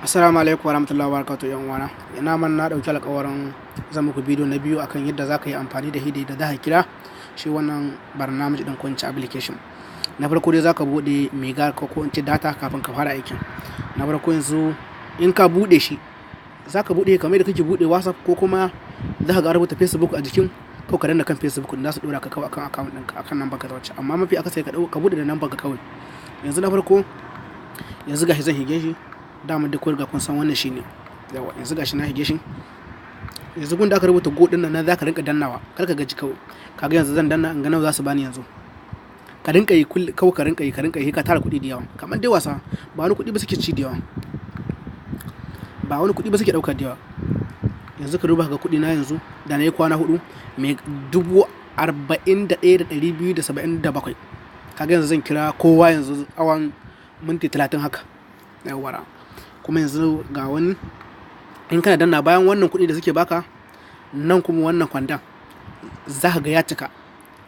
Assalamu alaikum warahmatullahi wabarakatuh yan uwana. Ina man na dauki alƙawarin zan muku bidiyo na biyu akan yadda zaka yi amfani da hidi da za ka kira shi wannan barnamiji din ko application. Na farko dai zaka bude mega ko in ce data kafin ka fara aikin. Na farko yanzu in ka bude shi zaka bude kamar da kake bude WhatsApp ko kuma zaka ga rubuta Facebook a jikin ko ka danna kan Facebook din za su dora ka kawai akan account ɗinka akan number ka ta wacce, amma mafi akasari ka bude da number ka kawai. Yanzu na farko yanzu gashi zan hige shi dama duk riga kun san wannan shine yawa. Yanzu gashi na hige shi, yanzu gun da aka rubuta go din nan zaka rinka dannawa kar ka gaji kawai. Kaga yanzu zan danna in ga nawa za su bani yanzu. Ka rinka yi kawai ka rinka yi ka tara kuɗi da yawa kamar dai wasa. Ba wani kuɗi ba suke ci da yawa, ba wani kuɗi ba suke ɗauka da yawa. Yanzu ka duba ga kuɗi na yanzu da na yi kwana 4 mai 41,277. Kaga yanzu zan kira kowa yanzu awan minti 30 haka yawara. Kuma yanzu ga wani in kana danna bayan wannan kuɗi da suke baka nan kuma wannan kwandon za ka ga ya cika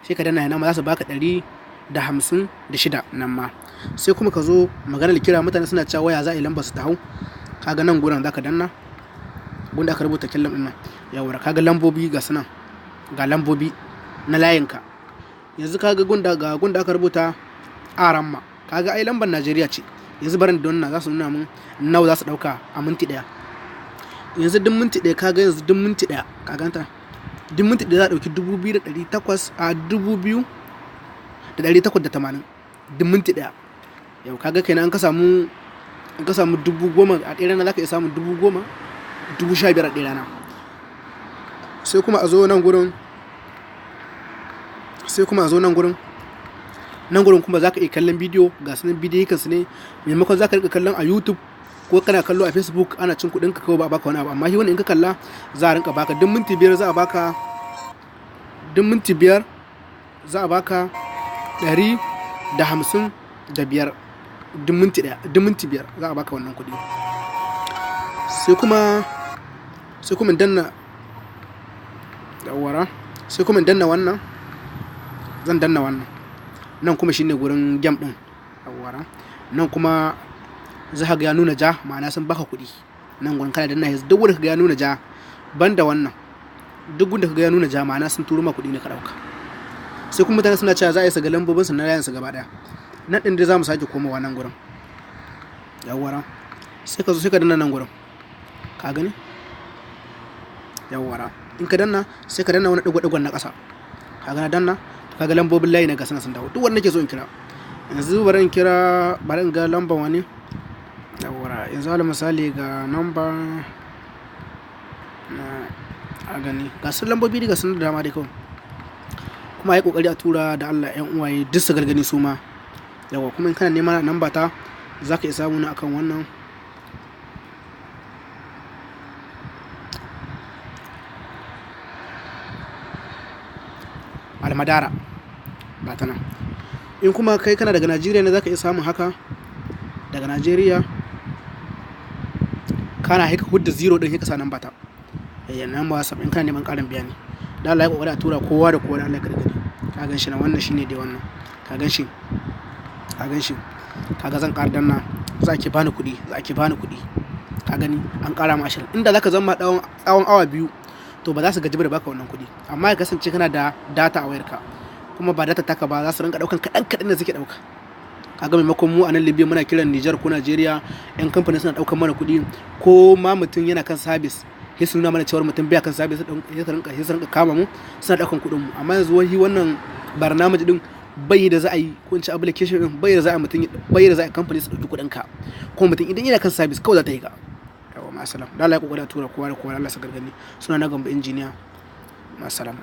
sai ka danna yana ma za su baka 156 nan ma. Sai kuma ka zo maganar kira, mutane suna cewa waya za a yi lambar su ta hau. Kaga nan gurin za ka danna gunda aka rubuta killam ɗin nan yawara. Kaga lambobi ga sunan, ga lambobi na layinka. Yanzu kaga gunda aka rubuta aramma, kaga ai lambar Najeriya ce. Yanzu barin da wannan za su nuna min nawa za su ɗauka a minti ɗaya. Yanzu duk minti ɗaya kaga yanzu duk minti ɗaya ka ganta duk minti ɗaya za a ɗauki 2,800 a 2,880 duk minti ɗaya. Yau kaga kenan an ka samu 10,000 a ɗaya rana za ka iya samun 10,000, 15,000 a ɗaya rana. Sai kuma a zo nan gurin kuma za ka iya kallon bidiyo ga sunan bidiyo kansu ne, maimakon za ka rika kallon a YouTube ko kana kallo a Facebook ana cin kuɗin ka kawai ba a baka wani abu. Amma shi wani in ka kalla za a rinka baka duk minti 5 za a baka 155 duk minti 5 za a baka wannan kuɗi. Sai kuma in danna yawara, sai kuma in danna wannan, zan danna wannan nan kuma shine gurin game din yawara. Nan kuma za ka ga ya nuna ja, ma'ana sun baka kuɗi. Nan gurin kana danna yanzu duk wanda ka ga ya nuna ja banda wannan, duk wanda ka ga ya nuna ja ma'ana sun turo ma kuɗi ne ka ɗauka. Sai kuma mutane suna cewa za a yi saga lambobin su na layin su gaba ɗaya. Nan ɗin dai za mu sake komawa nan gurin yawara. Sai ka zo sai ka danna nan gurin, ka gani yawara. In ka danna sai ka danna wani ɗigo-ɗigon na ƙasa, ka ga na danna kaga lambobin layi na gasa sun dawo. Duk wanda nake so in kira yanzu bari in ga lambar wani yawara. Yanzu ala misali ga namba na a gani ga sun lambobi daga sun da dama dai kawai. Kuma yi kokari a tura da Allah yan uwaye duk su gargani su ma yawa. Kuma in kana neman namba ta za ka iya samu na akan wannan almadara ba ta nan. In kuma kai kana daga Najeriya ne za ka iya samun haka daga Najeriya kana haika hudda 0 din hika sa nan bata nan ba WhatsApp. In kana neman ƙarin bayani da Allah ya kokari a tura kowa da kowa da Allah ya gargadi. Ka gan shi na wannan shine dai wannan, ka gan shi kaga zan ƙara danna za ki bani kuɗi, ka gani an ƙara ma 20. Inda zaka zama tsawon awa 2 to ba za su gaji da baka wannan kuɗi. Amma ya kasance kana da data a wayarka kuma ba data taka ba za su rinka ɗaukan kaɗan da suke ɗauka. Kaga maimakon mu a nan Libya muna kiran Niger ko Najeriya, 'yan kamfani suna ɗaukan mana kuɗi ko ma mutum yana kan sabis sai su nuna mana cewar mutum bai kan sabis sai su rinka kama mu suna ɗaukan kuɗin mu. Amma yanzu wani wannan barnamiji din bai da za a yi ko in ci application din bai da za a mutum bai da za a kamfani su ɗauki kuɗin ka, ko mutum idan yana kan sabis kawai za ta yi ka. Yawa ma'asalam. Da Allah ya kokari a tura kowa da kowa, Allah sa gargani. Suna na Gambo injiniya. Ma'asalam.